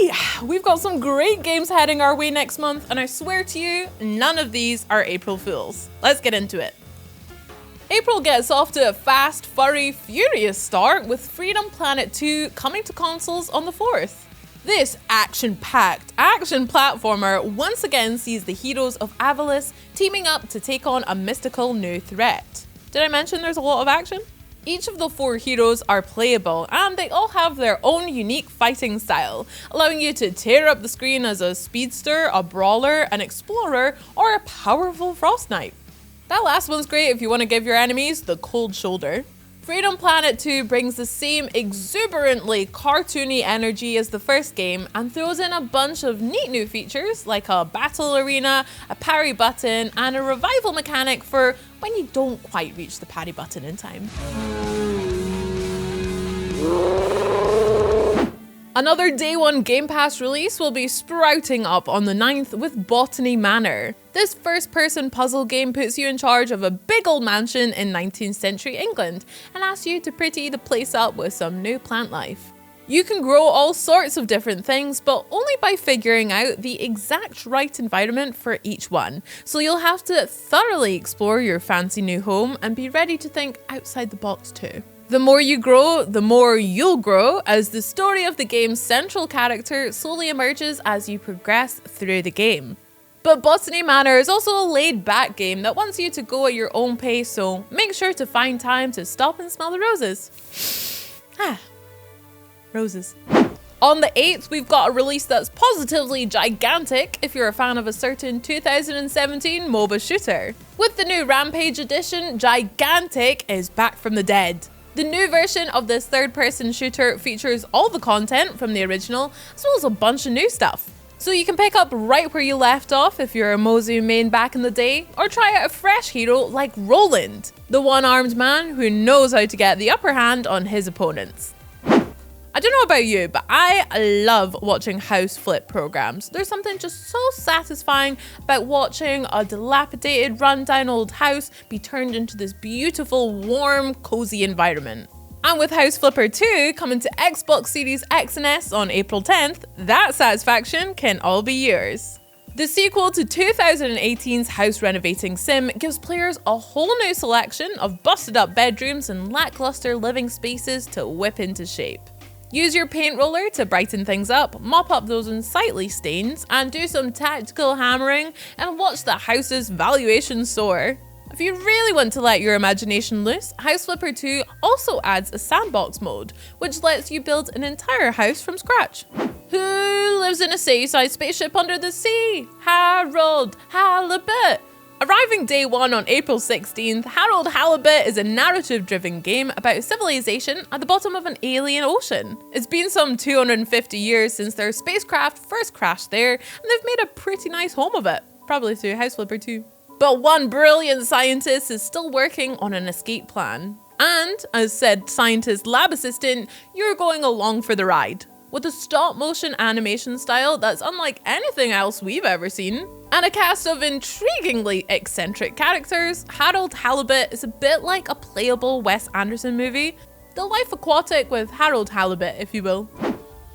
Alrighty, we've got some great games heading our way next month, and I swear to you, none of these are April Fools. Let's get into it. April gets off to a fast, furry, furious start with Freedom Planet 2 coming to consoles on the 4th. This action-packed action platformer once again sees the heroes of Avalis teaming up to take on a mystical new threat. Did I mention there's a lot of action? Each of the 4 heroes are playable, and they all have their own unique fighting style, allowing you to tear up the screen as a speedster, a brawler, an explorer, or a powerful frost knight. That last one's great if you want to give your enemies the cold shoulder. Freedom Planet 2 brings the same exuberantly cartoony energy as the first game and throws in a bunch of neat new features like a battle arena, a parry button, and a revival mechanic for when you don't quite reach the parry button in time. Another Day 1 Game Pass release will be sprouting up on the 9th with Botany Manor. This first-person puzzle game puts you in charge of a big old mansion in 19th century England and asks you to pretty the place up with some new plant life. You can grow all sorts of different things, but only by figuring out the exact right environment for each one. So you'll have to thoroughly explore your fancy new home and be ready to think outside the box too. The more you grow, the more you'll grow, as the story of the game's central character slowly emerges as you progress through the game. But Botany Manor is also a laid-back game that wants you to go at your own pace, so make sure to find time to stop and smell the roses. Roses. On the 8th, we've got a release that's positively gigantic if you're a fan of a certain 2017 MOBA shooter. With the new Rampage edition, Gigantic is back from the dead. The new version of this third-person shooter features all the content from the original, as well as a bunch of new stuff. So you can pick up right where you left off if you're a Mozu main back in the day, or try out a fresh hero like Roland, the one-armed man who knows how to get the upper hand on his opponents. I don't know about you, but I love watching house flip programs. There's something just so satisfying about watching a dilapidated, rundown old house be turned into this beautiful, warm, cozy environment. And with House Flipper 2 coming to Xbox Series X and S on April 10th, that satisfaction can all be yours. The sequel to 2018's house renovating sim gives players a whole new selection of busted up bedrooms and lackluster living spaces to whip into shape. Use your paint roller to brighten things up, mop up those unsightly stains, and do some tactical hammering and watch the house's valuation soar. If you really want to let your imagination loose, House Flipper 2 also adds a sandbox mode, which lets you build an entire house from scratch. Who lives in a seaside spaceship under the sea? Harold Halibut! Arriving Day 1 on April 16th, Harold Halibut is a narrative-driven game about civilization at the bottom of an alien ocean. It's been some 250 years since their spacecraft first crashed there, and they've made a pretty nice home of it. Probably through House Flipper 2. But one brilliant scientist is still working on an escape plan. And, as said scientist lab assistant, you're going along for the ride. With a stop-motion animation style that's unlike anything else we've ever seen, and a cast of intriguingly eccentric characters, Harold Halibut is a bit like a playable Wes Anderson movie. The Life Aquatic with Harold Halibut, if you will.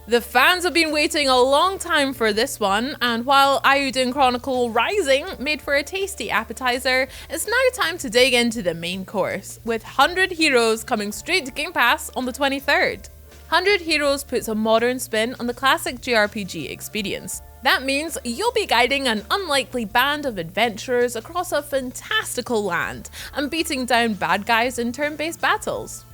The fans have been waiting a long time for this one, and while Ayuden Chronicle Rising made for a tasty appetizer, it's now time to dig into the main course, with 100 Heroes coming straight to Game Pass on the 23rd. 100 Heroes puts a modern spin on the classic JRPG experience. That means you'll be guiding an unlikely band of adventurers across a fantastical land and beating down bad guys in turn-based battles.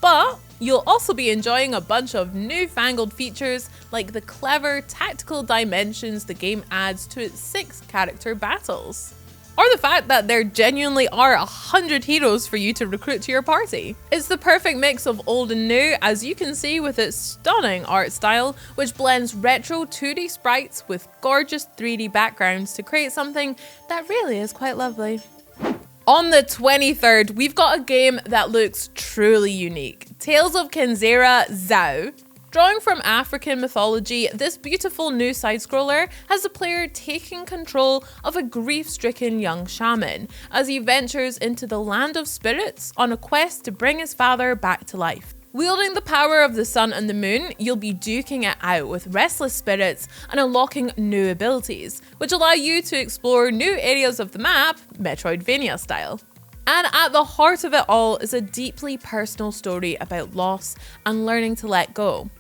But you'll also be enjoying a bunch of newfangled features like the clever tactical dimensions the game adds to its 6 character battles. Or the fact that there genuinely are 100 heroes for you to recruit to your party. It's the perfect mix of old and new, as you can see with its stunning art style, which blends retro 2D sprites with gorgeous 3D backgrounds to create something that really is quite lovely. On the 23rd, we've got a game that looks truly unique. Tales of Kenzera Zhao. Drawing from African mythology, this beautiful new side-scroller has the player taking control of a grief-stricken young shaman as he ventures into the land of spirits on a quest to bring his father back to life. Wielding the power of the sun and the moon, you'll be duking it out with restless spirits and unlocking new abilities, which allow you to explore new areas of the map, Metroidvania style. And at the heart of it all is a deeply personal story about loss and learning to let go.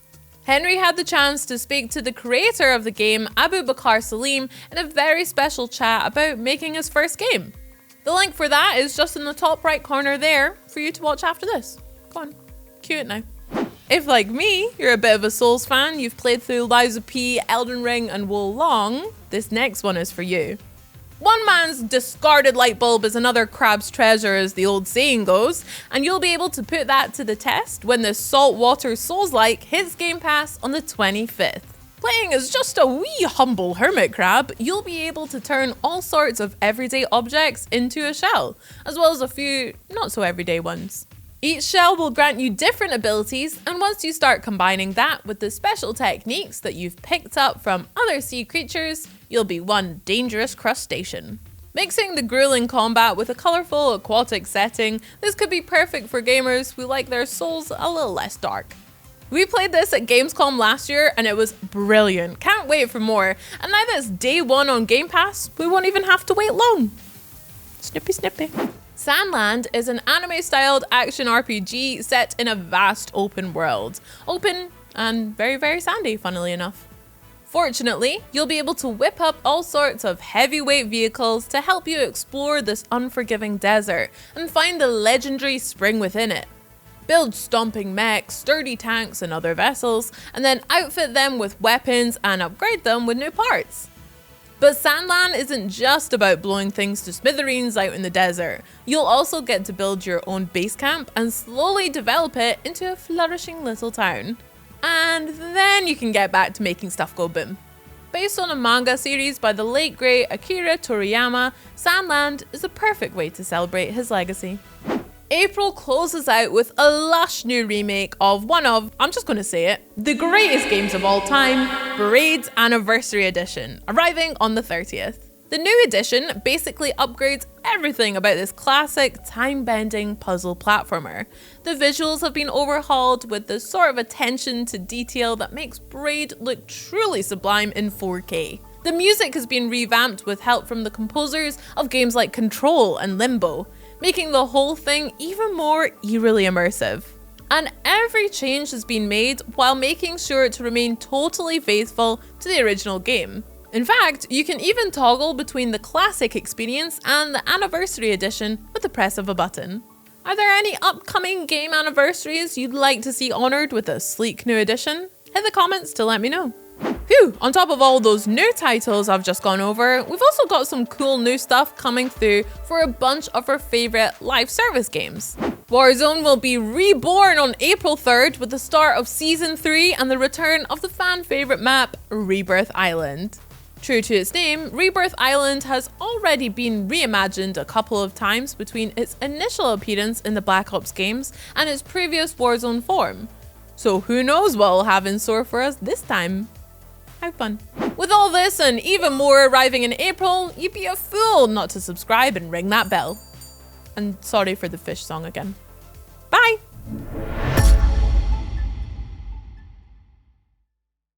Henry had the chance to speak to the creator of the game, Abu Bakr Salim, in a very special chat about making his first game. The link for that is just in the top right corner there for you to watch after this. Go on, cue it now. If, like me, you're a bit of a Souls fan, you've played through Lies of P, Elden Ring, and Wo Long, this next one is for you. One man's discarded light bulb is another crab's treasure, as the old saying goes, and you'll be able to put that to the test when the saltwater Soulslike hits Game Pass on the 25th. Playing as just a wee humble hermit crab, you'll be able to turn all sorts of everyday objects into a shell, as well as a few not so everyday ones. Each shell will grant you different abilities, and once you start combining that with the special techniques that you've picked up from other sea creatures, you'll be one dangerous crustacean. Mixing the grueling combat with a colourful aquatic setting, this could be perfect for gamers who like their souls a little less dark. We played this at Gamescom last year and it was brilliant. Can't wait for more. And now that it's day one on Game Pass, we won't even have to wait long. Snippy snippy. Sandland is an anime-styled action RPG set in a vast open world. Open and very, very sandy, funnily enough. Fortunately, you'll be able to whip up all sorts of heavyweight vehicles to help you explore this unforgiving desert and find the legendary spring within it. Build stomping mechs, sturdy tanks and other vessels, and then outfit them with weapons and upgrade them with new parts. But Sandland isn't just about blowing things to smithereens out in the desert. You'll also get to build your own base camp and slowly develop it into a flourishing little town. And then you can get back to making stuff go boom. Based on a manga series by the late great Akira Toriyama, Sandland is a perfect way to celebrate his legacy. April closes out with a lush new remake of one of, I'm just going to say it, the greatest games of all time, Braid's Anniversary Edition, arriving on the 30th. The new edition basically upgrades everything about this classic time-bending puzzle platformer. The visuals have been overhauled with the sort of attention to detail that makes Braid look truly sublime in 4K. The music has been revamped with help from the composers of games like Control and Limbo, making the whole thing even more eerily immersive. And every change has been made while making sure to remain totally faithful to the original game. In fact, you can even toggle between the classic experience and the anniversary edition with the press of a button. Are there any upcoming game anniversaries you'd like to see honoured with a sleek new edition? Hit the comments to let me know. Phew, on top of all those new titles I've just gone over, we've also got some cool new stuff coming through for a bunch of our favourite live service games. Warzone will be reborn on April 3rd with the start of Season 3 and the return of the fan favourite map, Rebirth Island. True to its name, Rebirth Island has already been reimagined a couple of times between its initial appearance in the Black Ops games and its previous Warzone form. So who knows what we'll have in store for us this time. Have fun. With all this and even more arriving in April, you'd be a fool not to subscribe and ring that bell. And sorry for the fish song again. Bye!